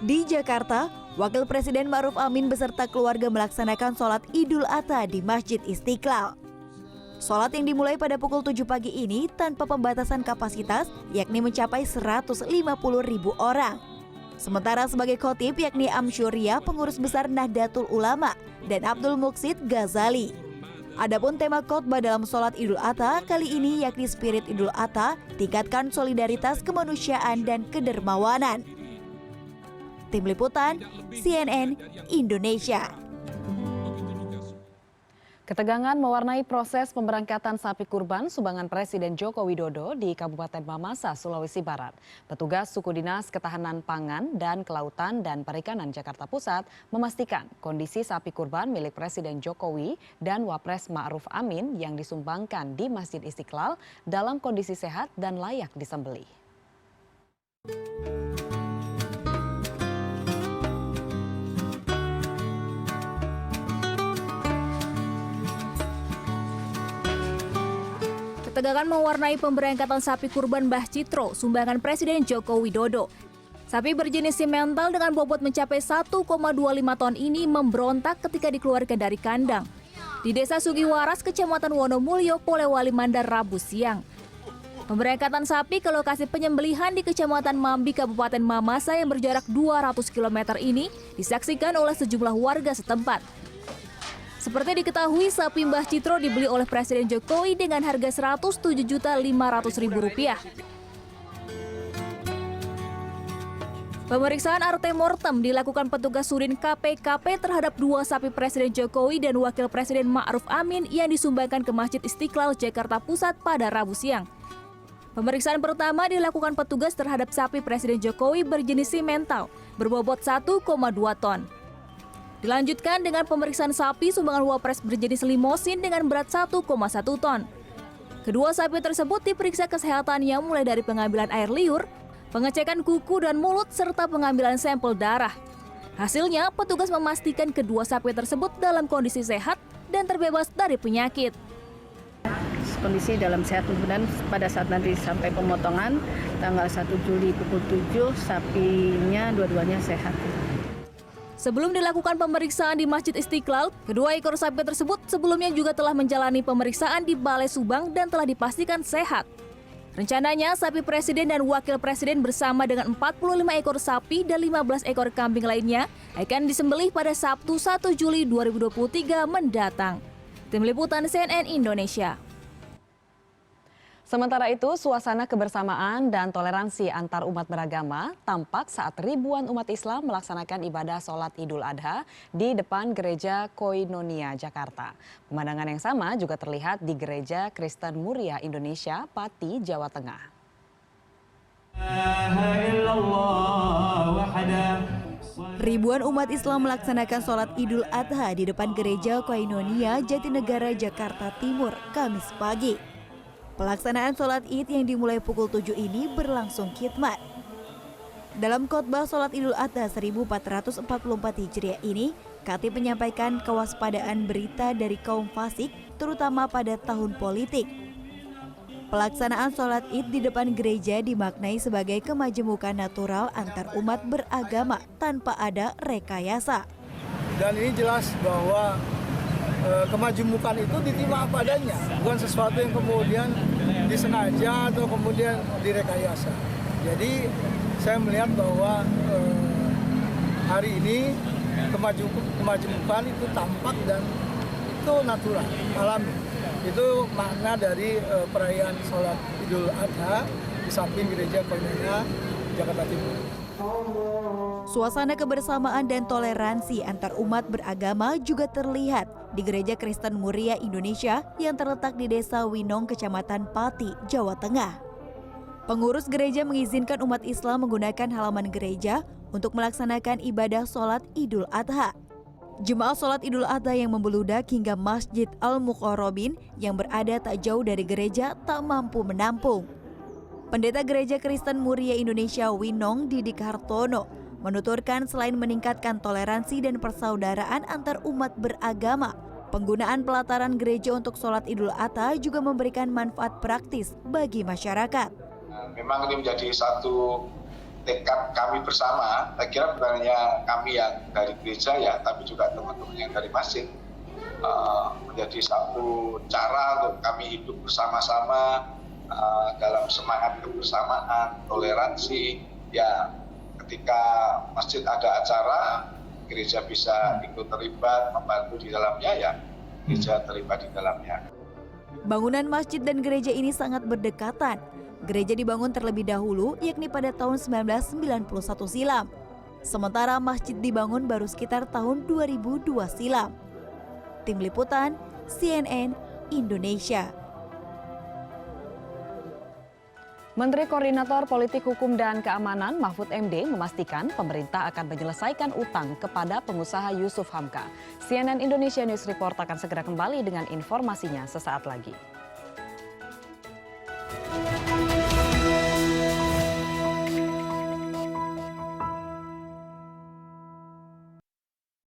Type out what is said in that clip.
Di Jakarta, Wakil Presiden Ma'ruf Amin beserta keluarga melaksanakan sholat Idul Adha di Masjid Istiqlal. Sholat yang dimulai pada pukul 7 pagi ini tanpa pembatasan kapasitas, yakni mencapai 150.000 orang. Sementara sebagai khotib yakni Amsyuria, pengurus besar Nahdlatul Ulama, dan Abdul Muqsid Ghazali. Adapun tema khotbah dalam sholat Idul Adha kali ini yakni Spirit Idul Adha, tingkatkan solidaritas kemanusiaan dan kedermawanan. Tim Liputan, CNN Indonesia. Ketegangan mewarnai proses pemberangkatan sapi kurban sumbangan Presiden Joko Widodo di Kabupaten Mamasa, Sulawesi Barat. Petugas Suku Dinas Ketahanan Pangan dan Kelautan dan Perikanan Jakarta Pusat memastikan kondisi sapi kurban milik Presiden Jokowi dan Wapres Ma'ruf Amin yang disumbangkan di Masjid Istiqlal dalam kondisi sehat dan layak disembelih. Ketegangan mewarnai pemberangkatan sapi kurban Mbah Citro, sumbangan Presiden Joko Widodo. Sapi berjenis simental dengan bobot mencapai 1,25 ton ini memberontak ketika dikeluarkan dari kandang di Desa Sugiwaras, Kecamatan Wonomulyo, Polewali Mandar, Rabu siang. Pemberangkatan sapi ke lokasi penyembelihan di Kecamatan Mambi, Kabupaten Mamasa yang berjarak 200 km ini disaksikan oleh sejumlah warga setempat. Seperti diketahui, sapi Mbah Citro dibeli oleh Presiden Jokowi dengan harga Rp107.500.000. Pemeriksaan antemortem dilakukan petugas Surin KPKP terhadap 2 sapi Presiden Jokowi dan Wakil Presiden Ma'ruf Amin yang disumbangkan ke Masjid Istiqlal, Jakarta Pusat pada Rabu siang. Pemeriksaan pertama dilakukan petugas terhadap sapi Presiden Jokowi berjenis simental berbobot 1,2 ton. Dilanjutkan dengan pemeriksaan sapi sumbangan Wapres berjenis limosin dengan berat 1,1 ton. Kedua sapi tersebut diperiksa kesehatannya mulai dari pengambilan air liur, pengecekan kuku dan mulut, serta pengambilan sampel darah. Hasilnya, petugas memastikan kedua sapi tersebut dalam kondisi sehat dan terbebas dari penyakit. Kondisi dalam sehat, kemudian pada saat nanti sampai pemotongan tanggal 1 Juli pukul 7, sapinya dua-duanya sehat. Sebelum dilakukan pemeriksaan di Masjid Istiqlal, kedua ekor sapi tersebut sebelumnya juga telah menjalani pemeriksaan di Balai Subang dan telah dipastikan sehat. Rencananya, sapi Presiden dan Wakil Presiden bersama dengan 45 ekor sapi dan 15 ekor kambing lainnya akan disembelih pada Sabtu 1 Juli 2023 mendatang. Tim Liputan CNN Indonesia. Sementara itu, suasana kebersamaan dan toleransi antar umat beragama tampak saat ribuan umat Islam melaksanakan ibadah sholat Idul Adha di depan Gereja Koinonia, Jakarta. Pemandangan yang sama juga terlihat di Gereja Kristen Muria Indonesia, Pati, Jawa Tengah. Ribuan umat Islam melaksanakan sholat Idul Adha di depan Gereja Koinonia, Jatinegara, Jakarta Timur, Kamis pagi. Pelaksanaan sholat Id yang dimulai pukul 7 ini berlangsung khidmat. Dalam khotbah sholat Idul Adha 1444 Hijriah ini, Khatib menyampaikan kewaspadaan berita dari kaum fasik, terutama pada tahun politik. Pelaksanaan sholat Id di depan gereja dimaknai sebagai kemajemukan natural antar umat beragama tanpa ada rekayasa. Dan ini jelas bahwa kemajemukan itu diterima apa adanya, bukan sesuatu yang kemudian disengaja atau kemudian direkayasa. Jadi saya melihat bahwa hari ini kemajemukan itu tampak dan itu natural, alami. Itu makna dari perayaan sholat Idul Adha di samping Gereja Koinonia, Jakarta Timur. Suasana kebersamaan dan toleransi antar umat beragama juga terlihat di Gereja Kristen Muria Indonesia yang terletak di Desa Winong, Kecamatan Pati, Jawa Tengah. Pengurus gereja mengizinkan umat Islam menggunakan halaman gereja untuk melaksanakan ibadah sholat Idul Adha. Jemaah sholat Idul Adha yang membeludak hingga Masjid Al-Muqarrabin yang berada tak jauh dari gereja tak mampu menampung. Pendeta Gereja Kristen Muria Indonesia Winong, Didik Hartono, menuturkan selain meningkatkan toleransi dan persaudaraan antar umat beragama, penggunaan pelataran gereja untuk sholat Idul Adha juga memberikan manfaat praktis bagi masyarakat. Memang ini menjadi satu tekad kami bersama, saya kira bukan hanya kami yang dari gereja ya, tapi juga teman-teman yang dari masjid, menjadi satu cara untuk kami hidup bersama-sama dalam semangat kebersamaan, toleransi. Ya, ketika masjid ada acara, gereja bisa ikut terlibat, membantu di dalamnya, ya gereja terlibat di dalamnya. Bangunan masjid dan gereja ini sangat berdekatan. Gereja dibangun terlebih dahulu, yakni pada tahun 1991 silam. Sementara masjid dibangun baru sekitar tahun 2002 silam. Tim Liputan, CNN, Indonesia. Menteri Koordinator Politik Hukum dan Keamanan Mahfud MD memastikan pemerintah akan menyelesaikan utang kepada pengusaha Yusuf Hamka. CNN Indonesia News Report akan segera kembali dengan informasinya sesaat lagi.